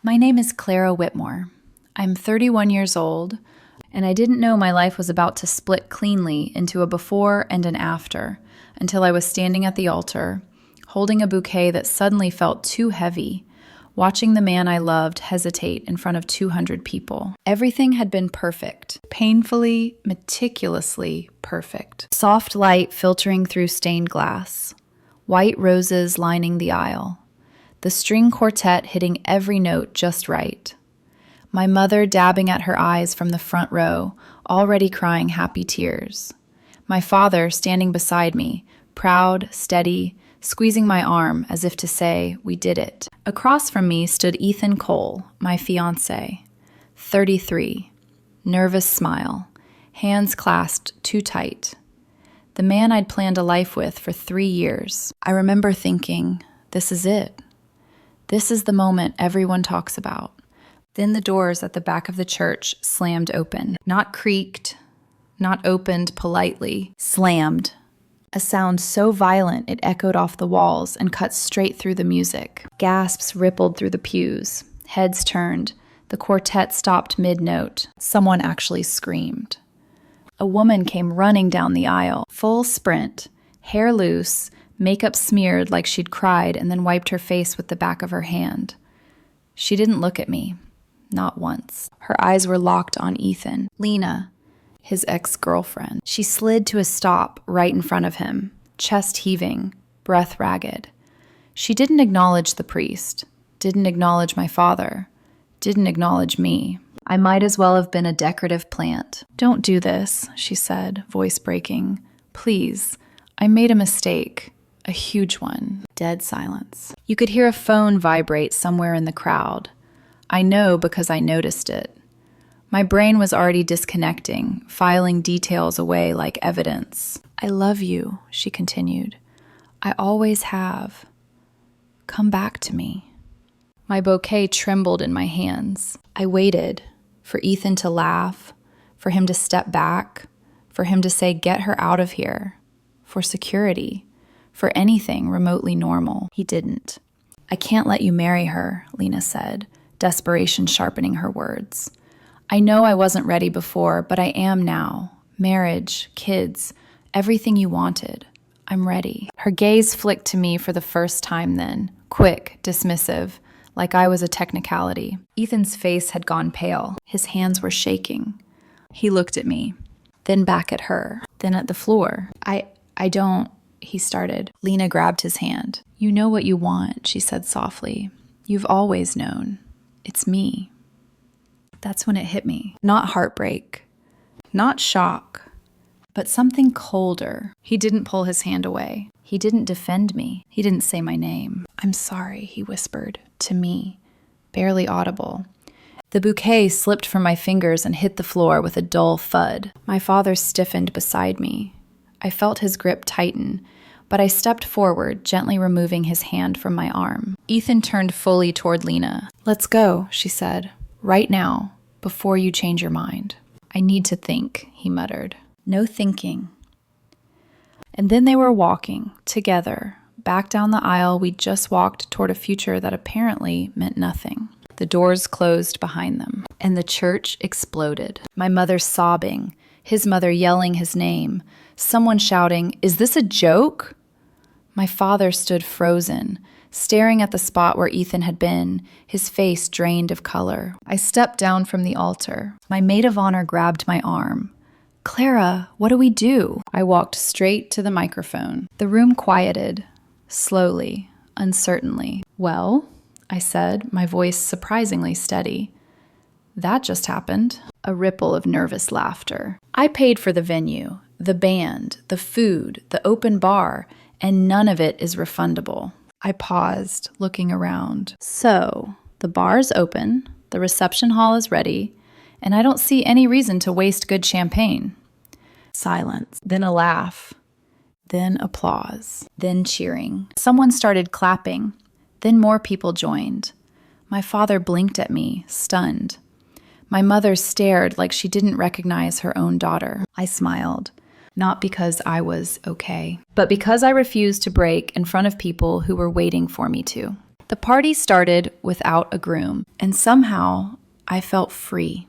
My name is Clara Whitmore. I'm 31 years old, and I didn't know my life was about to split cleanly into a before and an after until I was standing at the altar, holding a bouquet that suddenly felt too heavy, watching the man I loved hesitate in front of 200 people. Everything had been perfect, painfully, meticulously perfect. Soft light filtering through stained glass, white roses lining the aisle, the string quartet hitting every note just right. My mother dabbing at her eyes from the front row, already crying happy tears. My father standing beside me, proud, steady, squeezing my arm as if to say, we did it. Across from me stood Ethan Cole, my fiancé, 33, nervous smile, hands clasped too tight. The man I'd planned a life with for 3 years. I remember thinking, this is it. This is the moment everyone talks about. Then the doors at the back of the church slammed open. Not creaked, not opened politely, slammed. A sound so violent it echoed off the walls and cut straight through the music. Gasps rippled through the pews. Heads turned. The quartet stopped mid-note. Someone actually screamed. A woman came running down the aisle, full sprint, hair loose, makeup smeared like she'd cried and then wiped her face with the back of her hand. She didn't look at me. Not once. Her eyes were locked on Ethan. Lena, his ex-girlfriend. She slid to a stop right in front of him, chest heaving, breath ragged. She didn't acknowledge the priest, didn't acknowledge my father, didn't acknowledge me. I might as well have been a decorative plant. Don't do this, she said, voice breaking. Please, I made a mistake, a huge one. Dead silence. You could hear a phone vibrate somewhere in the crowd. I know because I noticed it. My brain was already disconnecting, filing details away like evidence. I love you, she continued. I always have. Come back to me. My bouquet trembled in my hands. I waited for Ethan to laugh, for him to step back, for him to say, get her out of here, for security, for anything remotely normal. He didn't. I can't let you marry her, Lena said, desperation sharpening her words. I know I wasn't ready before, but I am now. Marriage, kids, everything you wanted. I'm ready. Her gaze flicked to me for the first time then, quick, dismissive, like I was a technicality. Ethan's face had gone pale. His hands were shaking. He looked at me, then back at her, then at the floor. I don't, he started. Lena grabbed his hand. You know what you want, she said softly. You've always known. It's me. That's when it hit me. Not heartbreak, not shock, but something colder. He didn't pull his hand away. He didn't defend me. He didn't say my name. I'm sorry, he whispered, to me, barely audible. The bouquet slipped from my fingers and hit the floor with a dull thud. My father stiffened beside me. I felt his grip tighten, but I stepped forward, gently removing his hand from my arm. Ethan turned fully toward Lena. Let's go, she said. Right now, before you change your mind. I need to think, he muttered. No thinking. And then they were walking, together, back down the aisle we'd just walked toward a future that apparently meant nothing. The doors closed behind them, and the church exploded. My mother sobbing, his mother yelling his name, someone shouting, "Is this a joke?" My father stood frozen, staring at the spot where Ethan had been, his face drained of color. I stepped down from the altar. My maid of honor grabbed my arm. Clara, what do we do? I walked straight to the microphone. The room quieted, slowly, uncertainly. Well, I said, my voice surprisingly steady. That just happened. A ripple of nervous laughter. I paid for the venue, the band, the food, the open bar, and none of it is refundable. I paused, looking around. So, the bar is open, the reception hall is ready, and I don't see any reason to waste good champagne. Silence, then a laugh, then applause, then cheering. Someone started clapping, then more people joined. My father blinked at me, stunned. My mother stared like she didn't recognize her own daughter. I smiled. Not because I was okay, but because I refused to break in front of people who were waiting for me to. The party started without a groom, and somehow I felt free.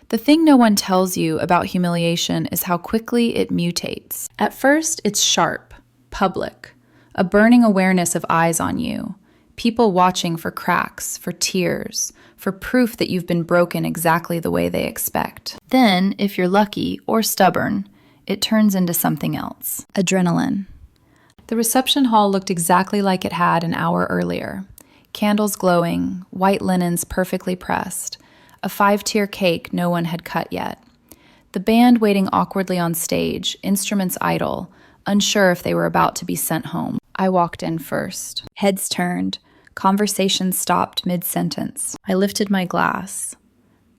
The thing no one tells you about humiliation is how quickly it mutates. At first, it's sharp, public, a burning awareness of eyes on you, people watching for cracks, for tears, for proof that you've been broken exactly the way they expect. Then, if you're lucky or stubborn, it turns into something else. Adrenaline. The reception hall looked exactly like it had an hour earlier. Candles glowing, white linens perfectly pressed, a 5-tier cake no one had cut yet. The band waiting awkwardly on stage, instruments idle, unsure if they were about to be sent home. I walked in first. Heads turned. Conversation stopped mid-sentence. I lifted my glass.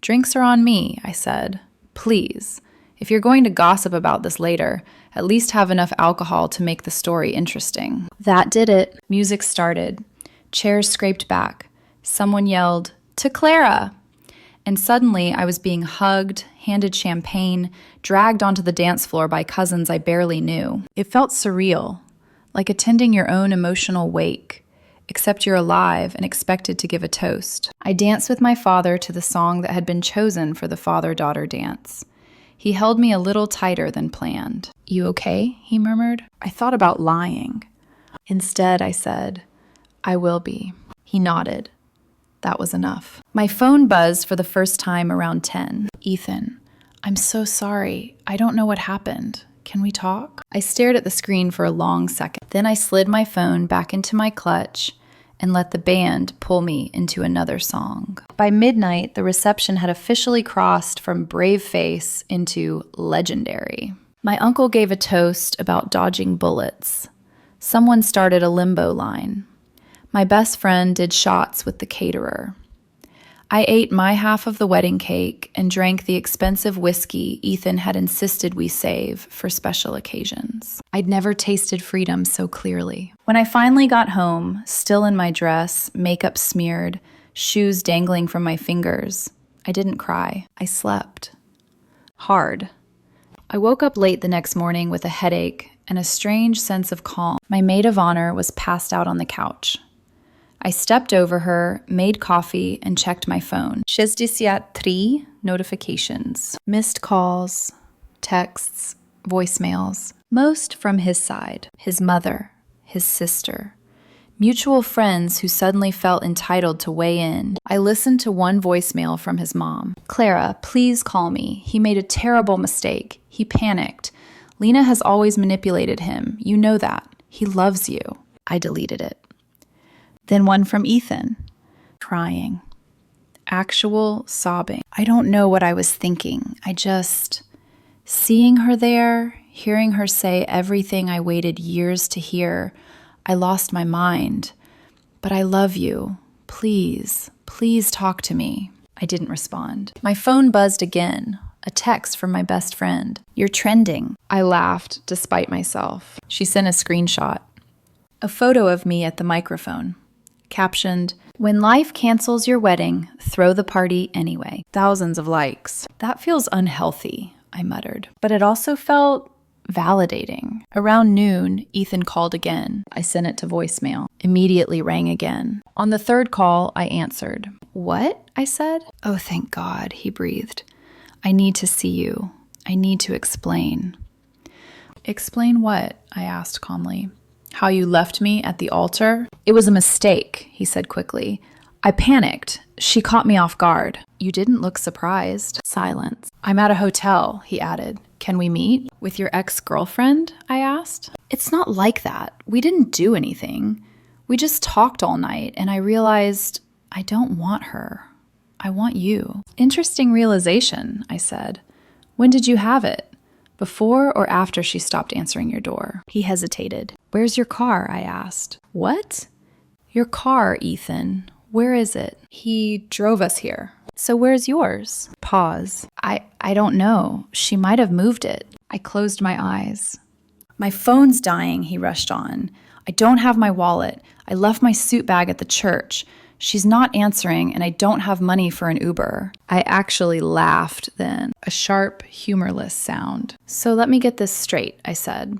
"Drinks are on me," I said. "Please. If you're going to gossip about this later, at least have enough alcohol to make the story interesting." That did it. Music started. Chairs scraped back. Someone yelled, "To Clara!" And suddenly I was being hugged, handed champagne, dragged onto the dance floor by cousins I barely knew. It felt surreal, like attending your own emotional wake, except you're alive and expected to give a toast. I danced with my father to the song that had been chosen for the father-daughter dance. He held me a little tighter than planned. "You okay?" he murmured. I thought about lying. Instead, I said, "I will be." He nodded. That was enough. My phone buzzed for the first time around 10. "Ethan, I'm so sorry. I don't know what happened. Can we talk?" I stared at the screen for a long second. Then I slid my phone back into my clutch and let the band pull me into another song. By midnight, the reception had officially crossed from brave face into legendary. My uncle gave a toast about dodging bullets. Someone started a limbo line. My best friend did shots with the caterer. I ate my half of the wedding cake and drank the expensive whiskey Ethan had insisted we save for special occasions. I'd never tasted freedom so clearly. When I finally got home, still in my dress, makeup smeared, shoes dangling from my fingers, I didn't cry. I slept. Hard. I woke up late the next morning with a headache and a strange sense of calm. My maid of honor was passed out on the couch. I stepped over her, made coffee, and checked my phone. 63 notifications. Missed calls, texts, voicemails. Most from his side. His mother, his sister. Mutual friends who suddenly felt entitled to weigh in. I listened to one voicemail from his mom. "Clara, please call me. He made a terrible mistake. He panicked. Lena has always manipulated him. You know that. He loves you." I deleted it. Then one from Ethan, crying, actual sobbing. I don't know what I was thinking. Seeing her there, hearing her say everything I waited years to hear, I lost my mind. "But I love you. Please, please talk to me." I didn't respond. My phone buzzed again, a text from my best friend. "You're trending." I laughed despite myself. She sent a screenshot. A photo of me at the microphone. Captioned, "When life cancels your wedding, throw the party anyway." Thousands of likes. That feels unhealthy, I muttered. But it also felt validating. Around noon, Ethan called again. I sent it to voicemail. Immediately rang again. On the third call, I answered. "What?" I said. "Oh, thank God," he breathed. "I need to see you. I need to explain." "Explain what?" I asked calmly. "How you left me at the altar?" "It was a mistake," he said quickly. "I panicked. She caught me off guard." "You didn't look surprised." Silence. "I'm at a hotel," he added. "Can we meet?" "With your ex-girlfriend?" I asked. "It's not like that. We didn't do anything. We just talked all night, and I realized I don't want her. I want you." "Interesting realization," I said. "When did you have it? Before or after she stopped answering your door?" He hesitated. "Where's your car?" I asked. "What?" "Your car, Ethan. Where is it?" "He drove us here." "So where's yours?" Pause. I don't know. She might have moved it." I closed my eyes. "My phone's dying," he rushed on. "I don't have my wallet. I left my suit bag at the church. She's not answering, and I don't have money for an Uber." I actually laughed then, a sharp, humorless sound. "So let me get this straight," I said.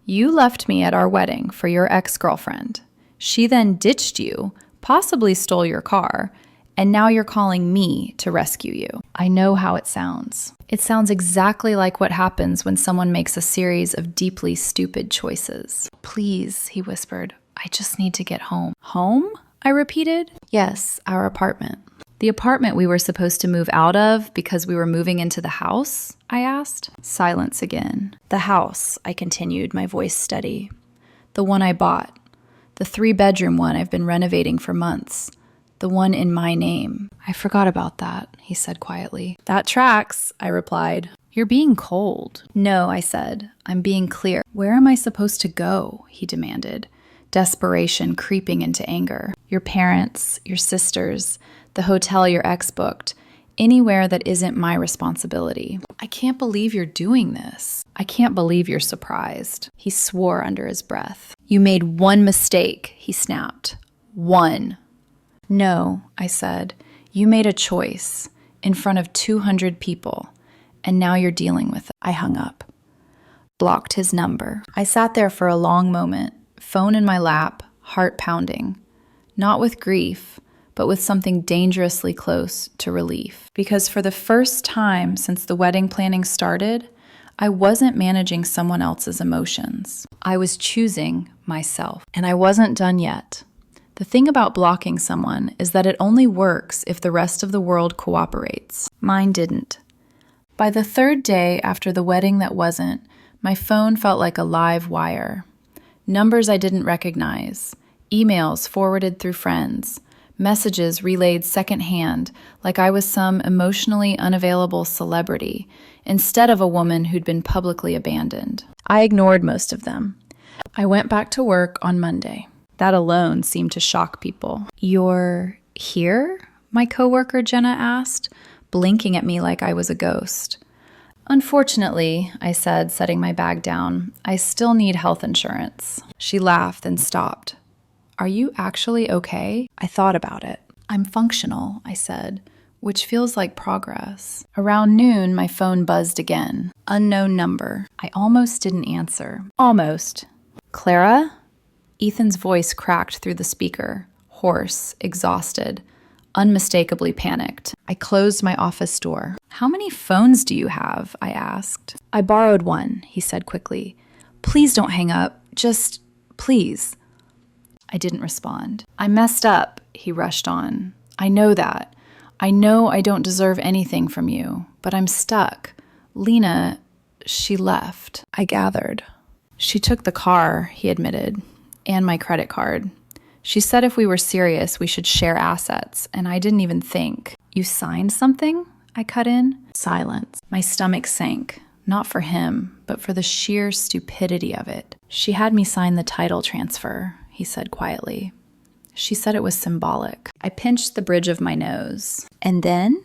"You left me at our wedding for your ex-girlfriend. She then ditched you, possibly stole your car, and now you're calling me to rescue you. I know how it sounds. It sounds exactly like what happens when someone makes a series of deeply stupid choices. Please, he whispered, I just need to get home. Home? I repeated. Yes, our apartment. The apartment we were supposed to move out of because we were moving into the house? I asked. Silence again. The house, I continued, my voice steady. The one I bought. The 3-bedroom one I've been renovating for months. The one in my name. I forgot about that, he said quietly. That tracks, I replied. You're being cold. No, I said. I'm being clear. Where am I supposed to go? He demanded, desperation creeping into anger. Your parents, your sisters, the hotel your ex booked, anywhere that isn't my responsibility. I can't believe you're doing this. I can't believe you're surprised. He swore under his breath. You made one mistake, he snapped. One. No, I said. You made a choice in front of 200 people, and now you're dealing with it. I hung up. Blocked his number. I sat there for a long moment, phone in my lap, heart pounding. Not with grief, but with something dangerously close to relief. Because for the first time since the wedding planning started, I wasn't managing someone else's emotions. I was choosing myself. And I wasn't done yet. The thing about blocking someone is that it only works if the rest of the world cooperates. Mine didn't. By the 3rd day after the wedding that wasn't, my phone felt like a live wire. Numbers I didn't recognize, emails forwarded through friends, messages relayed secondhand like I was some emotionally unavailable celebrity instead of a woman who'd been publicly abandoned. I ignored most of them. I went back to work on Monday. That alone seemed to shock people. You're here? My coworker Jenna asked, blinking at me like I was a ghost. Unfortunately, I said, setting my bag down, I still need health insurance. She laughed and stopped. Are you actually okay? I thought about it. I'm functional, I said, which feels like progress. Around noon, my phone buzzed again. Unknown number. I almost didn't answer. Almost. Clara? Ethan's voice cracked through the speaker, hoarse, exhausted, unmistakably panicked. I closed my office door. How many phones do you have? I asked. I borrowed one, he said quickly. Please don't hang up. Just, please. I didn't respond. I messed up, he rushed on. I know that. I know I don't deserve anything from you, but I'm stuck. Lena, she left. I gathered. She took the car, he admitted, and my credit card. She said if we were serious, we should share assets, and I didn't even think. You signed something? I cut in. Silence. My stomach sank, not for him, but for the sheer stupidity of it. She had me sign the title transfer, he said quietly. She said it was symbolic. I pinched the bridge of my nose. And then?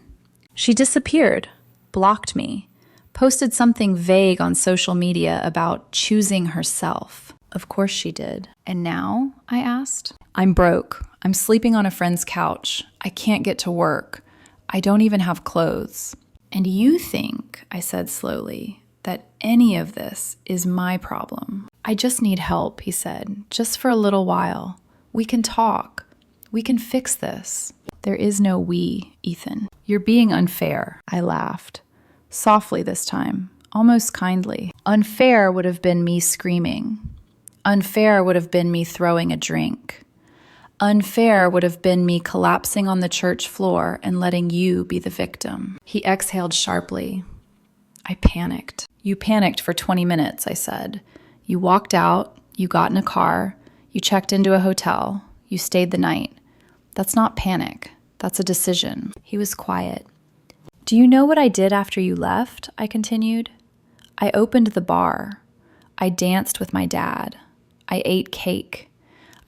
She disappeared, blocked me, posted something vague on social media about choosing herself. Of course she did. And now? I asked. I'm broke. I'm sleeping on a friend's couch. I can't get to work. I don't even have clothes. And you think, I said slowly, that any of this is my problem. I just need help, he said, just for a little while. We can talk. We can fix this. There is no we, Ethan. You're being unfair, I laughed. Softly this time, almost kindly. Unfair would have been me screaming. Unfair would have been me throwing a drink. Unfair would have been me collapsing on the church floor and letting you be the victim. He exhaled sharply. I panicked. You panicked for 20 minutes, I said. You walked out, you got in a car, you checked into a hotel, you stayed the night. That's not panic. That's a decision. He was quiet. Do you know what I did after you left? I continued. I opened the bar. I danced with my dad. I ate cake.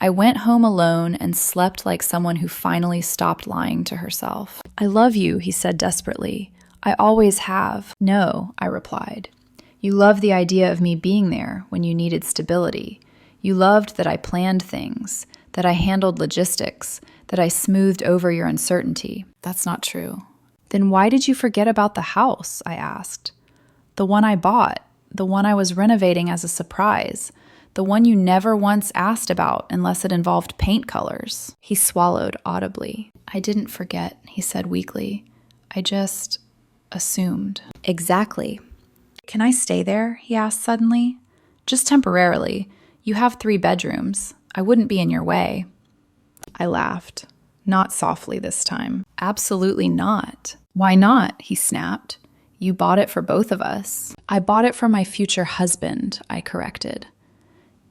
I went home alone and slept like someone who finally stopped lying to herself. I love you, he said desperately. I always have. No, I replied. You loved the idea of me being there when you needed stability. You loved that I planned things, that I handled logistics, that I smoothed over your uncertainty. That's not true. Then why did you forget about the house? I asked. The one I bought, the one I was renovating as a surprise, The one you never once asked about unless it involved paint colors. He swallowed audibly. I didn't forget, he said weakly. I just assumed. Exactly. Can I stay there? He asked suddenly. Just temporarily. You have 3 bedrooms. I wouldn't be in your way. I laughed. Not softly this time. Absolutely not. Why not? He snapped. You bought it for both of us. I bought it for my future husband, I corrected.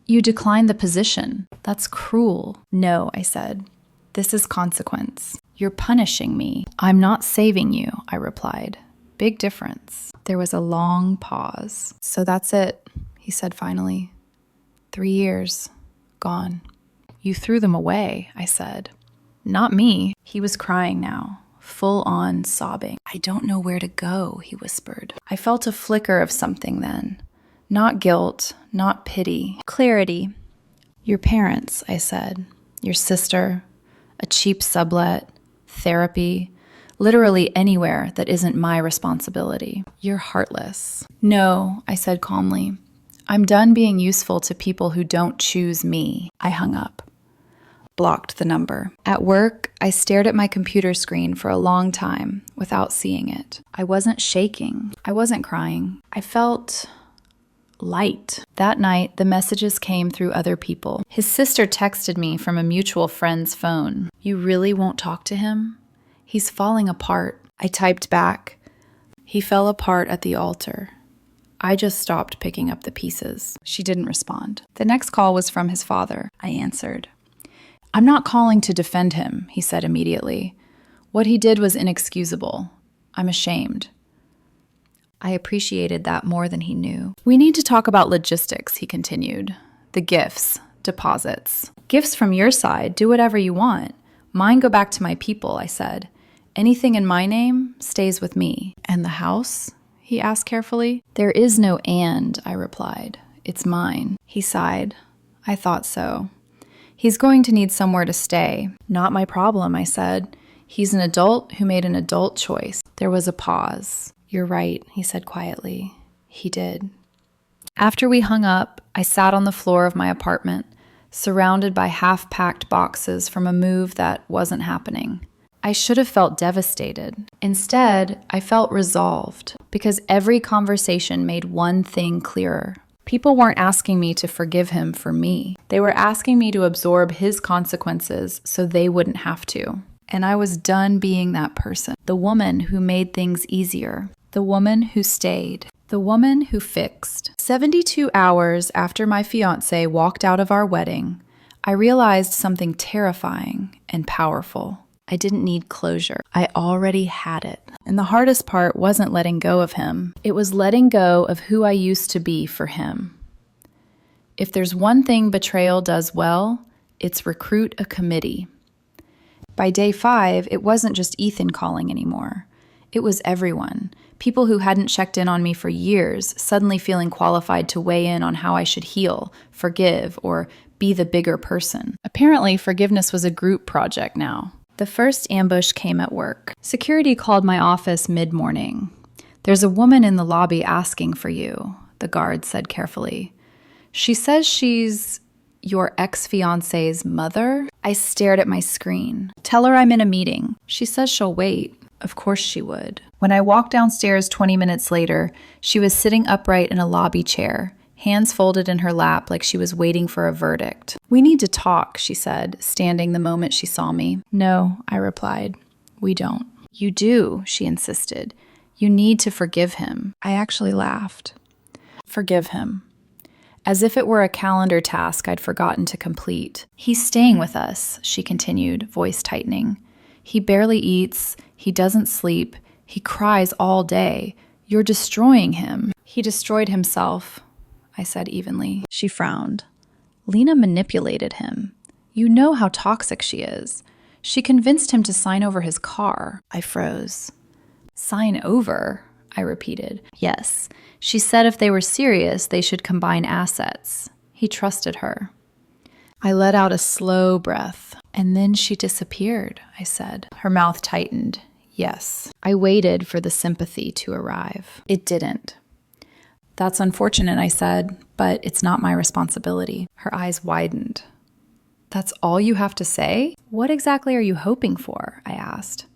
You declined the position. That's cruel. No, I said. This is consequence. You're punishing me. I'm not saving you, I replied. Big difference. There was a long pause. So that's it, he said finally. 3 years. Gone. You threw them away, I said. Not me. He was crying now, full on sobbing. I don't know where to go, he whispered. I felt a flicker of something then. Not guilt, not pity. Clarity. Your parents, I said. Your sister. A cheap sublet. Therapy. Literally anywhere that isn't my responsibility. You're heartless. No, I said calmly. I'm done being useful to people who don't choose me. I hung up. Blocked the number. At work, I stared at my computer screen for a long time without seeing it. I wasn't shaking. I wasn't crying. I felt light. That night, the messages came through other people. His sister texted me from a mutual friend's phone. You really won't talk to him? He's falling apart. I typed back. He fell apart at the altar. I just stopped picking up the pieces. She didn't respond. The next call was from his father. I answered. I'm not calling to defend him, he said immediately. What he did was inexcusable. I'm ashamed. I appreciated that more than he knew. We need to talk about logistics, he continued. The gifts, deposits. Gifts from your side, do whatever you want. Mine go back to my people, I said. Anything in my name stays with me. And the house? He asked carefully. There is no and, I replied. It's mine. He sighed. I thought so. He's going to need somewhere to stay. Not my problem, I said. He's an adult who made an adult choice. There was a pause. You're right, he said quietly. He did. After we hung up, I sat on the floor of my apartment, surrounded by half-packed boxes from a move that wasn't happening. I should have felt devastated. Instead, I felt resolved, because every conversation made one thing clearer. People weren't asking me to forgive him for me. They were asking me to absorb his consequences so they wouldn't have to. And I was done being that person. The woman who made things easier. The woman who stayed. The woman who fixed. 72 hours after my fiancé walked out of our wedding, I realized something terrifying and powerful. I didn't need closure. I already had it. And the hardest part wasn't letting go of him. It was letting go of who I used to be for him. If there's one thing betrayal does well, it's recruit a committee. By day 5, it wasn't just Ethan calling anymore. It was everyone. People who hadn't checked in on me for years, suddenly feeling qualified to weigh in on how I should heal, forgive, or be the bigger person. Apparently, forgiveness was a group project now. The first ambush came at work. Security called my office mid-morning. There's a woman in the lobby asking for you, the guard said carefully. She says she's your ex-fiancé's mother? I stared at my screen. Tell her I'm in a meeting. She says she'll wait. Of course she would. When I walked downstairs 20 minutes later, she was sitting upright in a lobby chair, hands folded in her lap like she was waiting for a verdict. We need to talk, she said, standing the moment she saw me. No, I replied. We don't. You do, she insisted. You need to forgive him. I actually laughed. Forgive him. As if it were a calendar task I'd forgotten to complete. He's staying with us, she continued, voice tightening. He barely eats, he doesn't sleep, he cries all day. You're destroying him. He destroyed himself, I said evenly. She frowned. Lena manipulated him. You know how toxic she is. She convinced him to sign over his car. I froze. Sign over? I repeated. Yes. She said if they were serious, they should combine assets. He trusted her. I let out a slow breath. And then she disappeared, I said. Her mouth tightened. Yes. I waited for the sympathy to arrive. It didn't. That's unfortunate, I said, but it's not my responsibility. Her eyes widened. That's all you have to say? What exactly are you hoping for? I asked.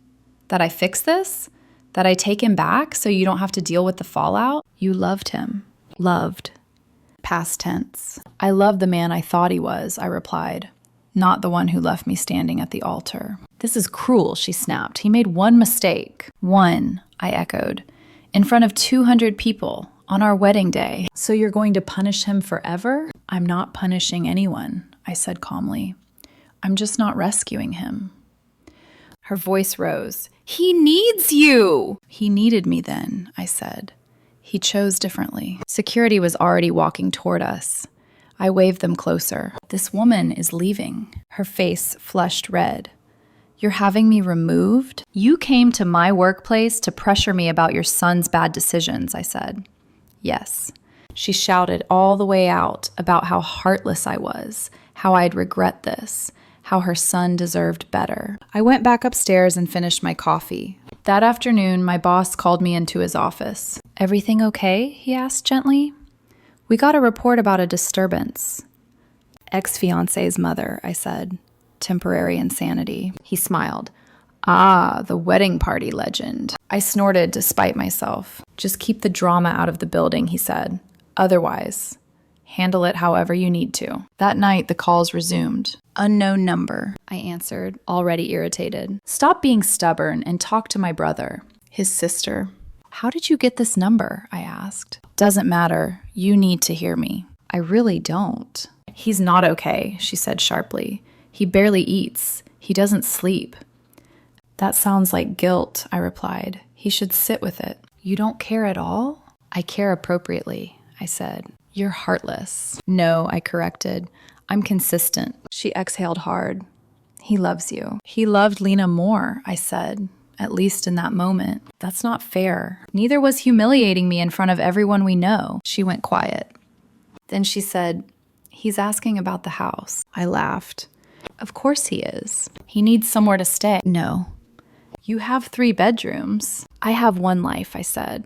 That I fix this? That I take him back so you don't have to deal with the fallout? You loved him. Loved. Past tense. I loved the man I thought he was, I replied. Not the one who left me standing at the altar. This is cruel, she snapped. He made one mistake. One, I echoed. In front of 200 people, on our wedding day. So you're going to punish him forever? I'm not punishing anyone, I said calmly. I'm just not rescuing him. Her voice rose. He needs you! He needed me then, I said. He chose differently. Security was already walking toward us. I waved them closer. This woman is leaving. Her face flushed red. You're having me removed? You came to my workplace to pressure me about your son's bad decisions, I said. Yes. She shouted all the way out about how heartless I was, how I'd regret this, how her son deserved better. I went back upstairs and finished my coffee. That afternoon, my boss called me into his office. Everything okay? He asked gently. We got a report about a disturbance. Ex-fiancé's mother, I said. Temporary insanity. He smiled. Ah, the wedding party legend. I snorted to spite myself. Just keep the drama out of the building, he said. Otherwise, handle it however you need to. That night, the calls resumed. Unknown number, I answered, already irritated. Stop being stubborn and talk to my brother. His sister. How did you get this number? I asked. Doesn't matter. You need to hear me. I really don't. He's not okay, she said sharply. He barely eats. He doesn't sleep. That sounds like guilt, I replied. He should sit with it. You don't care at all? I care appropriately, I said. You're heartless. No, I corrected. I'm consistent. She exhaled hard. He loves you. He loved Lena more, I said, at least in that moment. That's not fair. Neither was humiliating me in front of everyone we know. She went quiet. Then she said, he's asking about the house. I laughed. Of course he is. He needs somewhere to stay. No. You have 3 bedrooms. I have one life, I said,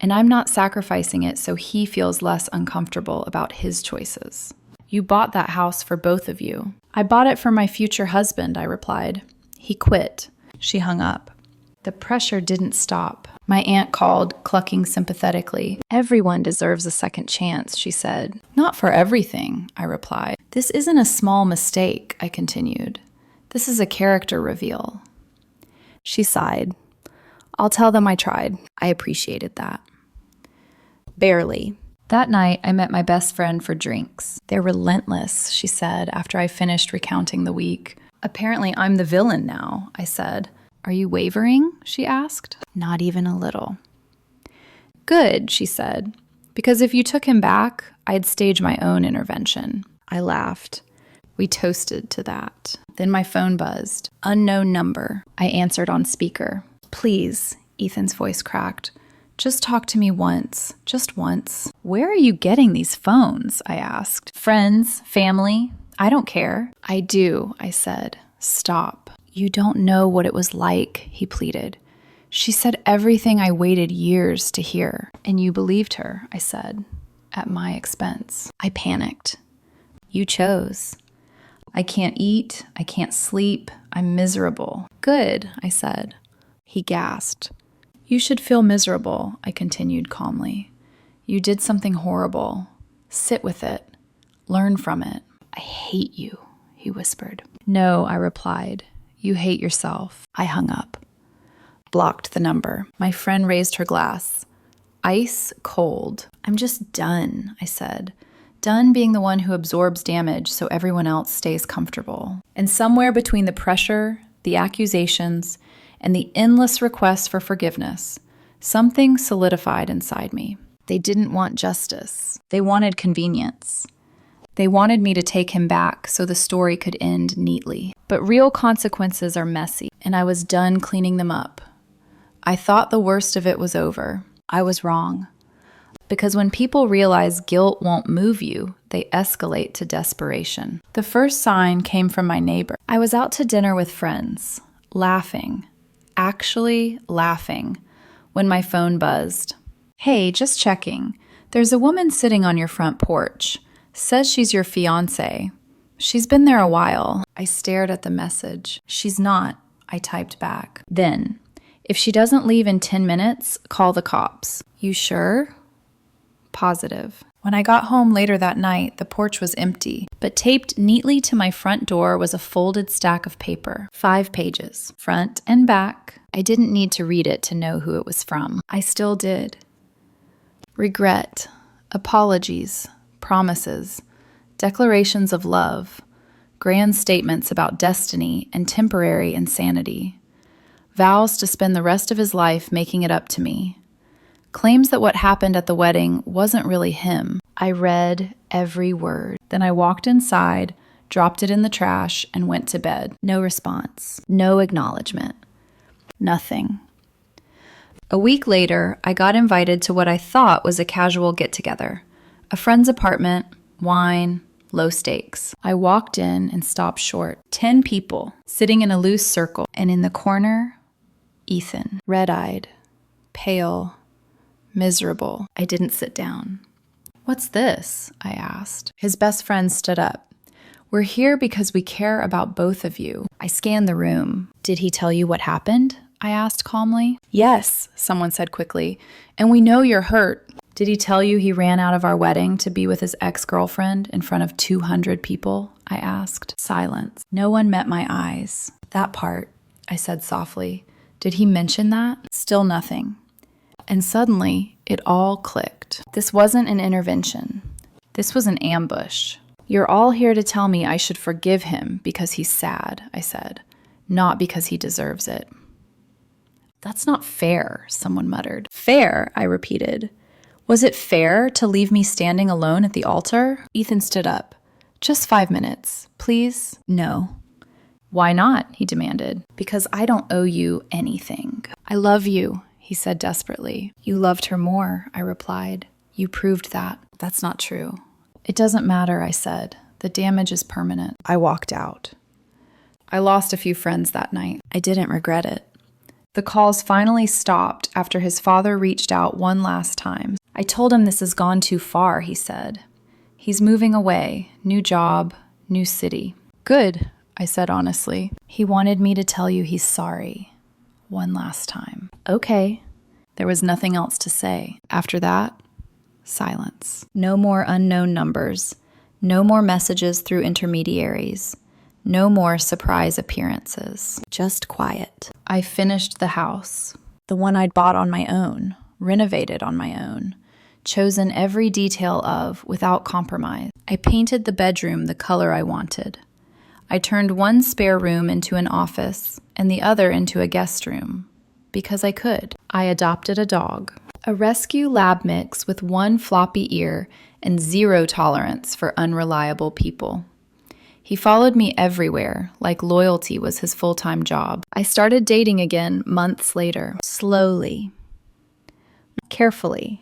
and I'm not sacrificing it so he feels less uncomfortable about his choices. You bought that house for both of you. I bought it for my future husband, I replied. He quit. She hung up. The pressure didn't stop. My aunt called, clucking sympathetically. Everyone deserves a second chance, she said. Not for everything, I replied. This isn't a small mistake, I continued. This is a character reveal. She sighed. I'll tell them I tried. I appreciated that. Barely. That night, I met my best friend for drinks. They're relentless, she said after I finished recounting the week. Apparently, I'm the villain now, I said. Are you wavering? She asked. Not even a little. Good, she said, because if you took him back, I'd stage my own intervention. I laughed. We toasted to that. Then my phone buzzed. Unknown number. I answered on speaker. Please, Ethan's voice cracked. Just talk to me once. Just once. Where are you getting these phones? I asked. Friends, family. I don't care. I do, I said. Stop. You don't know what it was like, he pleaded. She said everything I waited years to hear. And you believed her, I said, at my expense. I panicked. You chose. I can't eat. I can't sleep. I'm miserable. Good, I said. He gasped. You should feel miserable, I continued calmly. You did something horrible. Sit with it. Learn from it. I hate you, he whispered. No, I replied. You hate yourself. I hung up. Blocked the number. My friend raised her glass. Ice cold. I'm just done, I said. Done being the one who absorbs damage so everyone else stays comfortable. And somewhere between the pressure, the accusations, and the endless requests for forgiveness, something solidified inside me. They didn't want justice. They wanted convenience. They wanted me to take him back so the story could end neatly. But real consequences are messy, and I was done cleaning them up. I thought the worst of it was over. I was wrong. Because when people realize guilt won't move you, they escalate to desperation. The first sign came from my neighbor. I was out to dinner with friends, laughing, actually laughing, when my phone buzzed. Hey, just checking. There's a woman sitting on your front porch. Says she's your fiancé. She's been there a while. I stared at the message. She's not, I typed back. Then, if she doesn't leave in 10 minutes, call the cops. You sure? Positive. When I got home later that night, the porch was empty, but taped neatly to my front door was a folded stack of paper. 5 pages, front and back. I didn't need to read it to know who it was from. I still did. Regret, apologies, promises, declarations of love, grand statements about destiny and temporary insanity, vows to spend the rest of his life making it up to me, claims that what happened at the wedding wasn't really him. I read every word. Then I walked inside, dropped it in the trash, and went to bed. No response, no acknowledgement, nothing. A week later, I got invited to what I thought was a casual get-together, a friend's apartment, wine, low stakes. I walked in and stopped short. 10 people sitting in a loose circle, and in the corner, Ethan, red-eyed, pale, miserable. I didn't sit down. "What's this?" I asked. His best friend stood up. "We're here because we care about both of you." I scanned the room. "Did he tell you what happened?" I asked calmly. "Yes," someone said quickly, "and we know you're hurt." "Did he tell you he ran out of our wedding to be with his ex-girlfriend in front of 200 people?" I asked. Silence. No one met my eyes. "That part," I said softly. "Did he mention that?" Still nothing. And suddenly, it all clicked. This wasn't an intervention. This was an ambush. "You're all here to tell me I should forgive him because he's sad," I said, "not because he deserves it." "That's not fair," someone muttered. "Fair," I repeated. "Was it fair to leave me standing alone at the altar?" Ethan stood up. "Just 5 minutes, please." "No." "Why not?" he demanded. "Because I don't owe you anything." "I love you," he said desperately. "You loved her more," I replied. "You proved that." "That's not true." "It doesn't matter," I said. "The damage is permanent." I walked out. I lost a few friends that night. I didn't regret it. The calls finally stopped after his father reached out one last time. "I told him this has gone too far," he said. "He's moving away. New job, new city." "Good," I said honestly. "He wanted me to tell you he's sorry. One last time." "Okay." There was nothing else to say. After that, silence. No more unknown numbers. No more messages through intermediaries. No more surprise appearances. Just quiet. I finished the house. The one I'd bought on my own, renovated on my own, chosen every detail of without compromise. I painted the bedroom the color I wanted. I turned one spare room into an office and the other into a guest room, because I could. I adopted a dog, a rescue lab mix with one floppy ear and 0 tolerance for unreliable people. He followed me everywhere, like loyalty was his full-time job. I started dating again months later, slowly, carefully.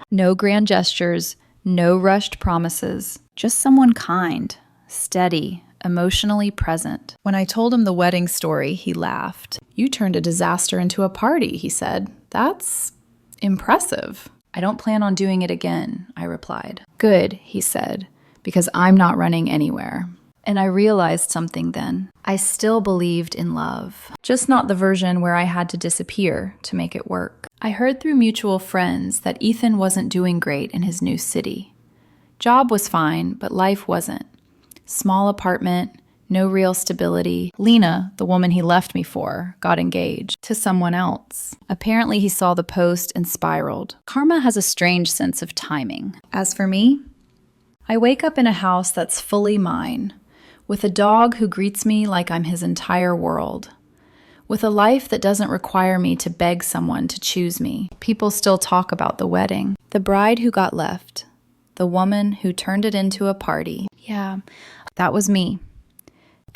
No grand gestures, no rushed promises, just someone kind, steady, emotionally present. When I told him the wedding story, he laughed. "You turned a disaster into a party," he said. "That's impressive." "I don't plan on doing it again," I replied. "Good," he said, "because I'm not running anywhere." And I realized something then. I still believed in love, just not the version where I had to disappear to make it work. I heard through mutual friends that Ethan wasn't doing great in his new city. Job was fine, but life wasn't. Small apartment, no real stability. Lena, the woman he left me for, got engaged to someone else. Apparently he saw the post and spiraled. Karma has a strange sense of timing. As for me, I wake up in a house that's fully mine, with a dog who greets me like I'm his entire world, with a life that doesn't require me to beg someone to choose me. People still talk about the wedding, the bride who got left, the woman who turned it into a party. Yeah, that was me.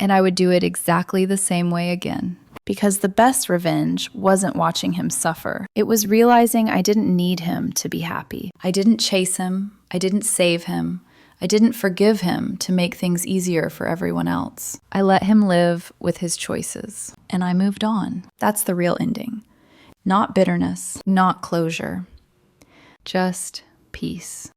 And I would do it exactly the same way again. Because the best revenge wasn't watching him suffer. It was realizing I didn't need him to be happy. I didn't chase him. I didn't save him. I didn't forgive him to make things easier for everyone else. I let him live with his choices, and I moved on. That's the real ending. Not bitterness, not closure. Just Peace.